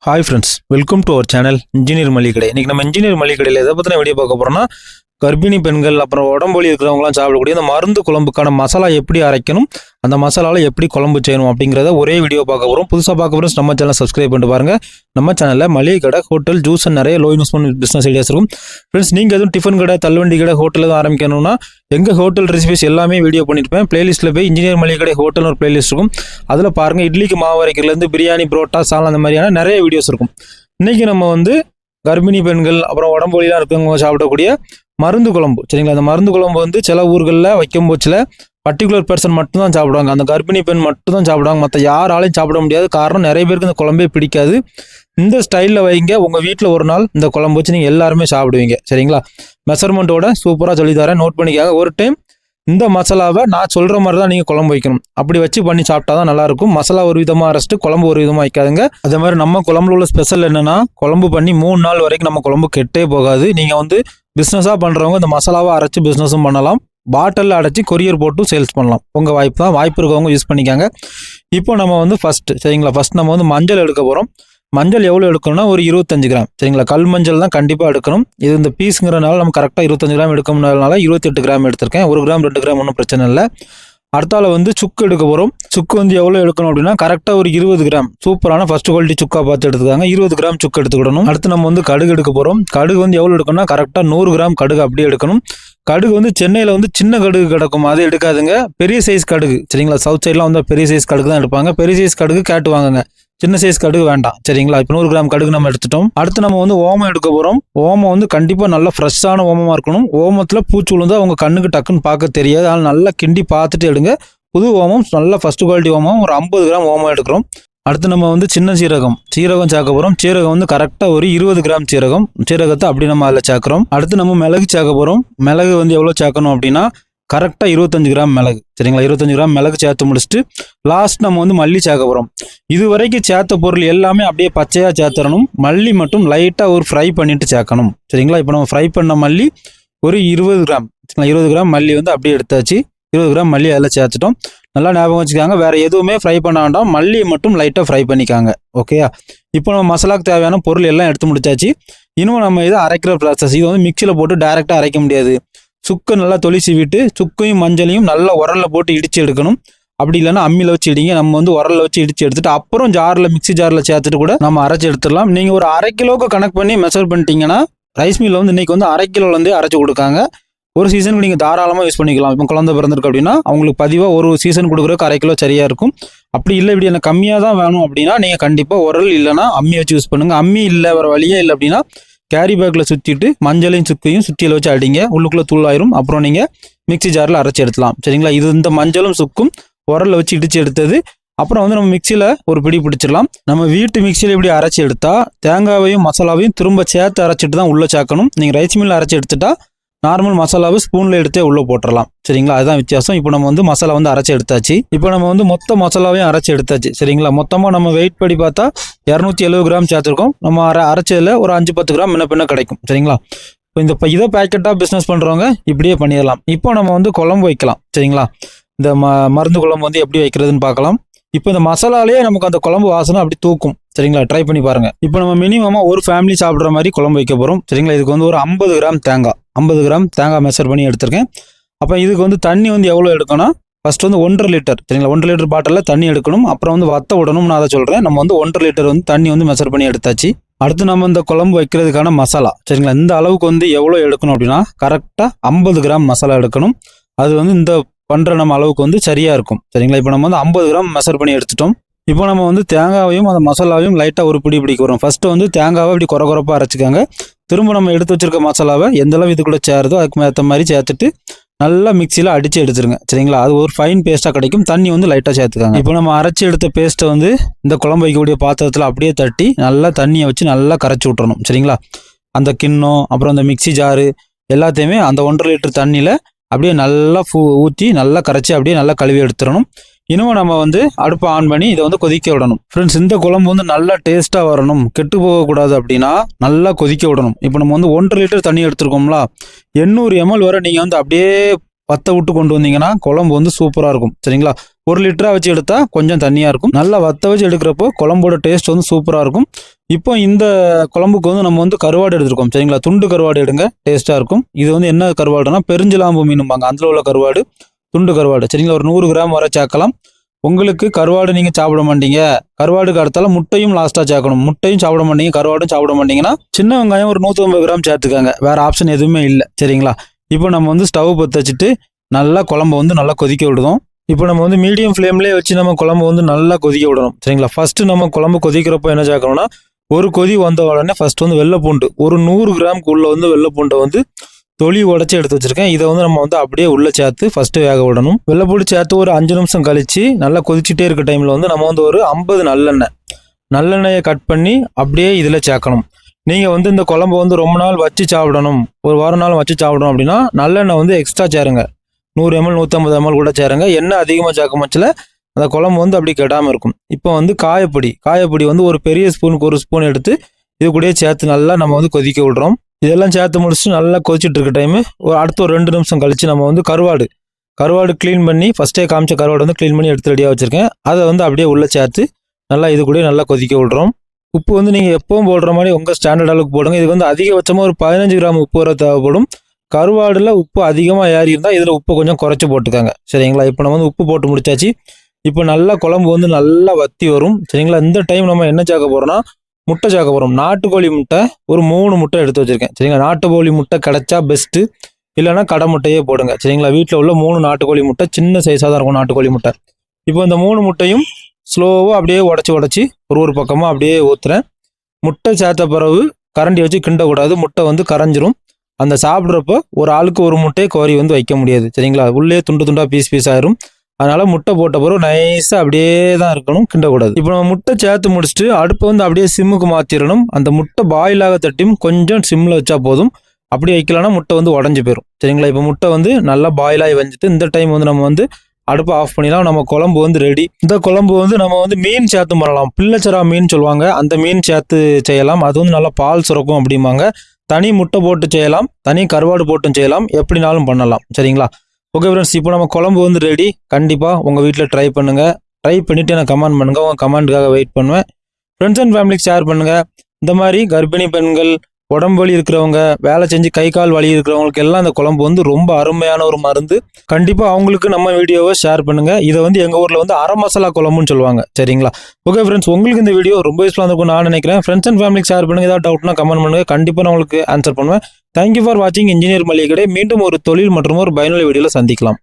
Hi friends, welcome to our channel engineer மளிகை கடை. இன்றைக்கி நம்ம இன்ஜினியர் மளிகை கடையில் எதை பற்றின வீடியோ பார்க்க போகிறோம்னா, கர்ப்பிணி பெண்கள் அப்புறம் உடம்பொலி இருக்கிறவங்களாம் சாப்பிடக்கூடிய அந்த மருந்து குழம்புக்கான மசாலா எப்படி அரைக்கணும், அந்த மசாலாவில் எப்படி குழம்பு செய்யணும் அப்படிங்கிறத ஒரே வீடியோ பார்க்க போகிறோம். புதுசாக பார்க்க போகிறோம், நம்ம சேனல் சப்ஸ்கிரைப் பண்ணிட்டு பாருங்கள். நம்ம சேனலில் மளிகை கடை, ஹோட்டல், ஜூஸ் நிறைய லோ இன்வெஸ்ட்மெண்ட் பிஸ்னஸ் ஐடியாஸ் இருக்கும். ஃப்ரெண்ட்ஸ், நீங்கள் எதுவும் டிஃபன் கடை, தள்ளுவண்டி கடை, ஹோட்டல் எதுவும் ஆரம்பிக்கணும்னா எங்கள் ஹோட்டல் ரெசிபிஸ் எல்லாமே வீடியோ பண்ணியிருப்பேன். பிளேலிஸ்ட்டில் போய் இன்ஜினியர் மளிகை கடை ஹோட்டல் ஒரு பிளேலிஸ்ட் இருக்கும். அதில் பாருங்கள், இட்லிக்கு மாவு அரைக்கிறதுலேருந்து பிரியாணி, புரோட்டா, சால் அந்த மாதிரியான நிறைய வீடியோஸ் இருக்கும். இன்றைக்கி நம்ம கர்ப்பிணி பெண்கள் அப்புறம் உடம்புலாம் இருக்கவங்க சாப்பிடக்கூடிய மருந்து குழம்பு, சரிங்களா? அந்த மருந்து குழம்பு சில ஊர்களில் வைக்கும் போச்சில் பர்டிகுலர் பர்சன் மட்டும்தான் சாப்பிடுவாங்க. அந்த கர்ப்பிணி பெண் மட்டும் தான் சாப்பிடுவாங்க, மற்ற யாராலையும் சாப்பிட முடியாது. காரணம், நிறைய பேருக்கு இந்த குழம்பே பிடிக்காது. இந்த ஸ்டைலில் வைங்க, உங்கள் வீட்டில் ஒரு நாள் இந்த குழம்பு வச்சு நீங்கள் எல்லாருமே சாப்பிடுவீங்க, சரிங்களா? மெஷர்மெண்ட்டோட சூப்பராக சொல்லித்தரேன், நோட் பண்ணிக்காங்க. ஒரு டைம் இந்த மசாலாவை நான் சொல்கிற மாதிரி தான் நீங்கள் குழம்பு வைக்கணும். அப்படி வச்சு பண்ணி சாப்பிட்டா தான் நல்லாயிருக்கும். மசாலா ஒரு விதமாக அரைச்சிட்டு குழம்பு ஒரு விதமாக வைக்காதுங்க. அதே மாதிரி நம்ம குழம்புல உள்ள ஸ்பெஷல் என்னென்னா, குழம்பு பண்ணி 3 நாள் வரைக்கும் நம்ம குழம்பு கெட்டே போகாது. நீங்கள் பிஸ்னஸாக பண்ணுறவங்க இந்த மசாலாவை அரைச்சி பிஸ்னஸும் பண்ணலாம், பாட்டிலில் அடைச்சி கொரியர் போட்டு சேல்ஸ் பண்ணலாம். உங்கள் வாய்ப்பு தான், வாய்ப்பு இருக்கவங்க யூஸ் பண்ணிக்காங்க. இப்போ நம்ம ஃபஸ்ட்டு, சரிங்களா, ஃபஸ்ட் நம்ம மஞ்சள் எடுக்க போகிறோம். மஞ்சள் எவ்வளோ எடுக்கணும்னா ஒரு 25 கிராம், சரிங்களா? கல் மஞ்சள் தான் கண்டிப்பாக எடுக்கணும். இது இந்த பீஸுங்கிறனால நம்ம கரெக்டாக 25 கிராம் எடுக்கணும்னால 28 கிராம் எடுத்திருக்கேன். 1 கிராம் 2 கிராம் ஒன்றும் பிரச்சனை இல்லை. அடுத்தால சுக்கு எடுக்க போகிறோம். சுக்கு எவ்வளோ எடுக்கணும் அப்படின்னா கரெக்டாக ஒரு 20 கிராம் சூப்பரான ஃபர்ஸ்ட் குவாலிட்டி சுக்காக பார்த்து எடுத்துக்காங்க. 20 கிராம் சுக்கு எடுத்துக்கிடணும். அடுத்து நம்ம கடுகு எடுக்க போகிறோம். கடுகு எவ்வளோ எடுக்கணும்னா கரெக்டாக 100 கிராம் கடுகு அப்படியே எடுக்கணும். கடுகு சென்னையில் சின்ன கடுகு கிடக்கும், அது எடுக்காதுங்க. பெரிய சைஸ் கடுகு, சரிங்களா? சவுத் சைட்லாம் பெரிய சைஸ் கடுகு தான் எடுப்பாங்க. பெரிய சைஸ் கடுகு கேட்டு வாங்குங்க, சின்ன சைஸ் கடுகு வேண்டாம், சரிங்களா? இப்போ 100 கிராம் கடுகு நம்ம எடுத்துட்டோம். அடுத்து நம்ம ஓமம் எடுக்க போகிறோம். ஓமம் கண்டிப்பாக நல்ல ஃப்ரெஷ்ஷான ஓமமாக இருக்கணும். ஓமத்தில் பூச்சி விழுந்தா அவங்க கண்ணுக்கு டக்குன்னு பார்க்க தெரியாது. அதனால் நல்லா கிண்டி பார்த்துட்டு எடுங்க. புது ஓமம், நல்ல ஃபர்ஸ்ட் குவாலிட்டி ஓமம், ஒரு 50 கிராம் ஓமம் எடுக்கிறோம். அடுத்து நம்ம சின்ன சீரகம் சேர்க்க போகிறோம். சீரகம் கரெக்டாக ஒரு 20 கிராம் சீரகத்தை அப்படி நம்ம அதில் சேர்க்குறோம். அடுத்து நம்ம மிளகு சேர்க்க போகிறோம். மிளகு எவ்வளோ சேர்க்கணும் அப்படின்னா கரெக்டாக 25 கிராம் மிளகு, சரிங்களா? 25 கிராம் மிளகு சேர்த்து முடிச்சுட்டு லாஸ்ட் நம்ம மல்லி சேர்க்க போகிறோம். இது வரைக்கும் சேர்த்த பொருள் எல்லாமே அப்படியே பச்சையாக சேர்த்துடணும். மல்லி மட்டும் லைட்டாக ஒரு ஃப்ரை பண்ணிட்டு சேர்க்கணும், சரிங்களா? இப்போ நம்ம ஃப்ரை பண்ண மல்லி ஒரு 20 கிராம், 20 கிராம் மல்லி அப்படியே எடுத்தாச்சு. 20 கிராம் மல்லி அதில் சேர்த்துட்டோம். நல்லா ஞாபகம் வச்சுக்காங்க, வேறு எதுவுமே ஃப்ரை பண்ண வேண்டாம், மல்லியை மட்டும் லைட்டாக ஃப்ரை பண்ணிக்காங்க, ஓகேயா? இப்போ நம்ம மசாலாவுக்கு தேவையான பொருள் எல்லாம் எடுத்து முடிச்சாச்சு. இன்னும் நம்ம இதை அரைக்கிற ப்ராசஸ். இது மிக்சியில் போட்டு டைரெக்டாக அரைக்க முடியாது. சுக்கு நல்லா தொளிசி விட்டு சுக்கையும் மஞ்சளையும் நல்லா உரலில் போட்டு இடித்து எடுக்கணும். அப்படி இல்லைன்னா அம்மியில் வச்சு இடிங்க. நம்ம உரலில் வச்சு இடித்து எடுத்துட்டு அப்புறம் மிக்சி ஜாரில் சேர்த்துட்டு கூட நம்ம அரைச்சி எடுத்துடலாம். நீங்கள் ஒரு 1/2 கிலோவுக்கு கணக்கு பண்ணி மெஷர் பண்ணிட்டீங்கன்னா ரைஸ் மில்லில் இன்னைக்கு 1/2 கிலோலேருந்தே அரைச்சி கொடுக்காங்க. ஒரு சீசனுக்கு நீங்கள் தாராளமாக யூஸ் பண்ணிக்கலாம். இப்போ குழந்தை பிறந்திருக்கு அப்படின்னா அவங்களுக்கு பதிவாக ஒரு சீசன் கொடுக்குறதுக்கு 1/2 கிலோ சரியாக இருக்கும். அப்படி இல்லை, இப்படி எனக்கு கம்மியாக தான் வேணும் அப்படின்னா நீங்கள் கண்டிப்பாக உரல் இல்லைனா அம்மி வச்சு யூஸ் பண்ணுங்கள். அம்மி இல்லை, வேறு வழியே இல்லை அப்படின்னா கேரி பேக்கில் சுற்றிட்டு மஞ்சளையும் சுக்கையும் சுற்றியில் வச்சு அடிங்க, உள்ளுக்குள்ளே தூளாயிரும். அப்புறம் நீங்கள் மிக்சி ஜாரில் அரைச்சி எடுத்துலாம், சரிங்களா? இது இந்த மஞ்சளும் சுக்கும் உரலில் வச்சு இடித்து எடுத்தது. அப்புறம் நம்ம மிக்சியில் ஒரு பிடி பிடிச்சிடலாம். நம்ம வீட்டு மிக்சியில் இப்படி அரைச்சி எடுத்தால் தேங்காவையும் மசாலாவையும் திரும்ப சேர்த்து அரைச்சிட்டு தான் உள்ளே சேர்க்கணும். நீங்கள் ரைஸ் மில்லில் அரைச்சி எடுத்துட்டா நார்மல் மசாலாவை ஸ்பூனில் எடுத்தே உள்ளே போட்டுடலாம், சரிங்களா? அதுதான் வித்தியாசம். இப்போ நம்ம மசாலா அரைச்சி எடுத்தாச்சு. இப்போ நம்ம மொத்த மசாலாவையும் அரைச்சி எடுத்தாச்சு, சரிங்களா? மொத்தமாக நம்ம வெயிட் படி பார்த்தா 270 கிராம் சேர்த்துருக்கோம். நம்ம அரைச்சதில் ஒரு 5-10 கிராம் முன்ன கிடைக்கும், சரிங்களா? இப்போ இதை பேக்கெட்டாக பிஸ்னஸ் பண்ணுறவங்க இப்படியே பண்ணிடலாம். இப்போ நம்ம குழம்பு வைக்கலாம், சரிங்களா? இந்த மருந்து குழம்பு எப்படி வைக்கிறதுன்னு பார்க்கலாம். இப்போ இந்த மசாலாலேயே நமக்கு அந்த குழம்பு வாசனை அப்படி தூக்கும், சரிங்களா? ட்ரை பண்ணி பாருங்கள். இப்போ நம்ம மினிமமாக ஒரு ஃபேமிலி சாப்பிட்ற மாதிரி குழம்பு வைக்க போகிறோம், சரிங்களா? இதுக்கு ஒரு 50 கிராம் தேங்காய், 50 கிராம் தேங்காய் மெஷர் பண்ணி எடுத்திருக்கேன். அப்போ இதுக்கு தண்ணி எவ்வளோ எடுக்கணும்னா ஃபஸ்ட்டு 1.5 லிட்டர், சரிங்களா? 1.5 லிட்டர் பாட்டிலில் தண்ணி எடுக்கணும். அப்புறம் வத்த விடணும், நான் அதை சொல்கிறேன். நம்ம 1.5 லிட்டர் தண்ணி மெஷர் பண்ணி எடுத்தாச்சு. அடுத்து நம்ம இந்த குழம்பு வைக்கிறதுக்கான மசாலா, சரிங்களா? இந்த அளவுக்கு எவ்வளோ எடுக்கணும் அப்படின்னா கரெக்டாக 50 கிராம் மசாலா எடுக்கணும். அது இந்த பண்ணுற நம்ம அளவுக்கு சரியாக இருக்கும், சரிங்களா? இப்போ நம்ம 50 கிராம் மெஷர் பண்ணி எடுத்துட்டோம். இப்போ நம்ம தேங்காவையும் அந்த மசாலாவையும் லைட்டாக ஒரு பிடி பிடிக்க வரும். ஃபஸ்ட்டு தேங்காவை இப்படி குறப்பாக அரைச்சிக்காங்க. திரும்ப நம்ம எடுத்து வச்சிருக்க மசாலாவை எந்தளவு இது கூட சேருதோ அதுக்கு ஏற்ற மாதிரி சேர்த்துட்டு நல்லா மிக்சியில் அடித்து எடுத்துருங்க, சரிங்களா? அது ஒரு ஃபைன் பேஸ்ட்டாக கிடைக்கும். தண்ணி லைட்டாக சேர்த்துக்காங்க. இப்போ நம்ம அரைச்சி எடுத்த பேஸ்ட்டை இந்த குழம்பு வைக்கக்கூடிய பாத்திரத்தில் அப்படியே தட்டி நல்லா தண்ணியை வச்சு நல்லா கரைச்சி விட்றணும், சரிங்களா? அந்த கிண்ணம் அப்புறம் அந்த மிக்சி ஜாரு எல்லாத்தையுமே அந்த 1.5 லிட்டர் தண்ணியில் அப்படியே நல்லா ஊற்றி நல்லா கரைச்சி அப்படியே நல்லா கழுவி எடுத்துடணும். இன்னும் நம்ம அடுப்பை ஆன் பண்ணி இதை கொதிக்க விடணும். ஃப்ரெண்ட்ஸ், இந்த குழம்பு நல்லா டேஸ்ட்டாக வரணும், கெட்டு போகக்கூடாது அப்படின்னா நல்லா கொதிக்க விடணும். இப்போ நம்ம 1.5 லிட்டர் தண்ணி எடுத்துருக்கோம்ல, 800 ml வரை நீங்கள் அப்படியே பற்ற விட்டு கொண்டு வந்தீங்கன்னா குழம்பு சூப்பராக இருக்கும், சரிங்களா? 1 லிட்டராக வச்சு எடுத்தால் கொஞ்சம் தண்ணியாக இருக்கும். நல்லா வற்ற வச்சு எடுக்கிறப்போ குழம்போட டேஸ்ட் வந்து சூப்பராக இருக்கும். இப்போ இந்த குழம்புக்கு வந்து நம்ம வந்து கருவாடு எடுத்துருக்கோம் சரிங்களா. துண்டு கருவாடு எடுங்க, டேஸ்ட்டாக இருக்கும். இது வந்து என்ன கருவாடுனா பெருஞ்சிலாம்பு மீனும்பாங்க, அதில் உள்ள கருவாடு, துண்டு கருவாடு சரிங்களா. ஒரு 100 கிராம் வரை சேர்க்கலாம். உங்களுக்கு கருவாடு நீங்கள் சாப்பிட மாட்டீங்க, கருவாடுக்கு அடுத்தால முட்டையும் லாஸ்ட்டாக சேர்க்கணும், முட்டையும் சாப்பிட மாட்டீங்க, கருவாடும் சாப்பிட மாட்டீங்கன்னா சின்ன வெங்காயம் ஒரு 150 கிராம் சேர்த்துக்காங்க. வேறு ஆப்ஷன் எதுவுமே இல்லை சரிங்களா. இப்போ நம்ம வந்து ஸ்டவ் பற்ற வச்சுட்டு நல்லா குழம்பு வந்து நல்லா கொதிக்க விடுதோம். இப்போ நம்ம வந்து மீடியம் ஃப்ளேம்லேயே வச்சு நம்ம குழம்பு வந்து நல்லா கொதிக்க விடணும் சரிங்களா. ஃபஸ்ட்டு நம்ம குழம்பு கொதிக்கிறப்போ என்ன சேர்க்கணும்னா, ஒரு கொதி வந்த உடனே ஃபஸ்ட்டு வந்து வெள்ளைப்பூண்டு ஒரு 100 கிராமுக்கு உள்ள வந்து வெள்ளைப்பூண்டை வந்து தொளி உடச்சி எடுத்து வச்சிருக்கேன். இதை வந்து நம்ம வந்து அப்படியே உள்ளே சேர்த்து ஃபஸ்ட்டு வேக விடணும். வெள்ளைப்பூடி சேர்த்து ஒரு 5 நிமிஷம் கழித்து நல்லா கொதிச்சுட்டே இருக்க டைமில் வந்து நம்ம வந்து ஒரு 50 நல்லெண்ணெயை கட் பண்ணி அப்படியே இதில் சேர்க்கணும். நீங்கள் வந்து இந்த குழம்பு வந்து ரொம்ப நாள் வச்சு சாப்பிடணும், ஒரு வாரம் நாள் வச்சு சாப்பிடணும் அப்படின்னா நல்லெண்ணெய் வந்து எக்ஸ்ட்ரா சேருங்க. 100 ml 150 ml கூட சேருங்க. எண்ணெய் அதிகமாக சேர்க்க மச்சில் அந்த குழம்பு வந்து அப்படி கெடாமல் இருக்கும். இப்போ வந்து காயப்பொடி வந்து ஒரு பெரிய ஸ்பூனுக்கு 1 ஸ்பூன் எடுத்து இது கூடயே சேர்த்து நல்லா நம்ம வந்து கொதிக்க விடுறோம். இதெல்லாம் சேர்த்து முடிச்சுட்டு நல்லா கொதிச்சுட்டு இருக்க டைமு அடுத்து ஒரு 2 நிமிஷம் கழித்து நம்ம வந்து கருவாடு க்ளீன் பண்ணி ஃபஸ்ட்டே காமிச்ச கருவாடு வந்து க்ளீன் பண்ணி எடுத்து ரெடியாக வச்சுருக்கேன். அதை வந்து அப்படியே உள்ளே சேர்த்து நல்லா இது கூட நல்லா கொதிக்க விடுறோம். உப்பு வந்து நீங்கள் எப்பவும் போடுற மாதிரி உங்கள் ஸ்டாண்டர்ட் அளவுக்கு போடுங்க. இதுக்கு வந்து அதிகபட்சமாக ஒரு 15 கிராம் உப்பு வர தேவைப்படும். கருவாடில் உப்பு அதிகமாக ஏறி இருந்தால் இதில் உப்பு கொஞ்சம் குறைச்சி போட்டுக்காங்க சரிங்களா. இப்போ நம்ம வந்து உப்பு போட்டு முடிச்சாச்சு. இப்போ நல்லா குழம்பு வந்து நல்லா வற்றி வரும் சரிங்களா. இந்த டைம் நம்ம என்ன சேர்க்க போகிறோம்னா, முட்டை சேர்க்க போகிறோம். நாட்டுக்கோழி முட்டை ஒரு 3 முட்டை எடுத்து வச்சுருக்கேன் சரிங்களா. நாட்டுக்கோழி முட்டை கிடைச்சா பெஸ்ட்டு, இல்லைனா கடை முட்டையே போடுங்க சரிங்களா. வீட்டில் உள்ள 3 நாட்டுக்கோழி முட்டை சின்ன சைஸாக தான் இருக்கும் நாட்டுக்கோழி முட்டை. இப்போ இந்த 3 முட்டையும் ஸ்லோவாக அப்படியே உடச்சி ஒரு பக்கமாக அப்படியே ஊற்றுறேன். முட்டை சேர்த்த பிறகு கரண்டி வச்சு கிண்டக்கூடாது, முட்டை வந்து கரைஞ்சிரும். அந்த சாப்பிட்றப்போ ஒரு ஆளுக்கு ஒரு முட்டையை கோரி வந்து வைக்க முடியாது சரிங்களா. உள்ளே துண்டாக பீஸ் ஆயிரும். அதனால் முட்டை போட்ட பிறகு நைஸாக அப்படியே தான் இருக்கணும், கிண்டக்கூடாது. இப்போ நம்ம முட்டை சேர்த்து முடிச்சுட்டு அடுப்பை வந்து அப்படியே சிம்முக்கு மாற்றிடணும். அந்த முட்டை பாயிலாக தட்டியும் கொஞ்சம் சிம்மில் வச்சா போதும். அப்படி வைக்கலன்னா முட்டை வந்து உடஞ்சி போயிடும் சரிங்களா. இப்போ முட்டை வந்து நல்லா பாயிலாகி வந்துட்டு இந்த டைம் வந்து நம்ம வந்து அடுப்பை ஆஃப் பண்ணிடலாம். நம்ம குழம்பு வந்து ரெடி. இந்த குழம்பு வந்து நம்ம வந்து மீன் சேர்த்து பண்ணலாம். பிள்ளைச்சரா மீன் சொல்லுவாங்க, அந்த மீன் சேர்த்து செய்யலாம். அது வந்து நல்லா பால் சுரக்கும் அப்படிம்பாங்க. தனி முட்டை போட்டு செய்யலாம், தனி கருவாடு போட்டும் செய்யலாம், எப்படினாலும் பண்ணலாம் சரிங்களா. ஓகே ஃப்ரெண்ட்ஸ், இப்போ நம்ம குழம்பு வந்து ரெடி. கண்டிப்பாக உங்கள் வீட்டில் ட்ரை பண்ணுங்கள். ட்ரை பண்ணிவிட்டு எனக்கு கமெண்ட் பண்ணுங்கள். உங்கள் கமெண்ட்டுக்காக வெயிட் பண்ணுவேன். ஃப்ரெண்ட்ஸ் அண்ட் ஃபேமிலிக்கு ஷேர் பண்ணுங்கள். இந்த மாதிரி கர்ப்பிணி பெண்கள், உடம்பு வலி இருக்கிறவங்க, வேலை செஞ்சு கை கால் வலி இருக்கிறவங்களுக்கு எல்லாம் இந்த குழம்பு வந்து ரொம்ப அருமையான ஒரு மருந்து. கண்டிப்பாக அவங்களுக்கு நம்ம வீடியோவை ஷேர் பண்ணுங்கள். இதை வந்து எங்கள் ஊரில் வந்து அரை மசாலா குழம்புன்னு சொல்லுவாங்க சரிங்களா. ஓகே ஃப்ரெண்ட்ஸ், உங்களுக்கு இந்த வீடியோ ரொம்ப யூஸ்ஃபுல்லாக இருக்கும் நான் நினைக்கிறேன். ஃப்ரெண்ட்ஸ் அண்ட் ஃபேமிலிக்கு ஷேர் பண்ணுங்கள். ஏதாவது டவுட்னா கமெண்ட் பண்ணுங்கள். கண்டிப்பாக நான் உங்களுக்கு ஆன்சர் பண்ணுவேன். தேங்க்யூ ஃபார் வாட்சிங் இன்ஜினியர் மளிகை கடை. மீண்டும் ஒரு தொழில் மற்றும் ஒரு பயனுள்ள வீடியோவில் சந்திக்கலாம்.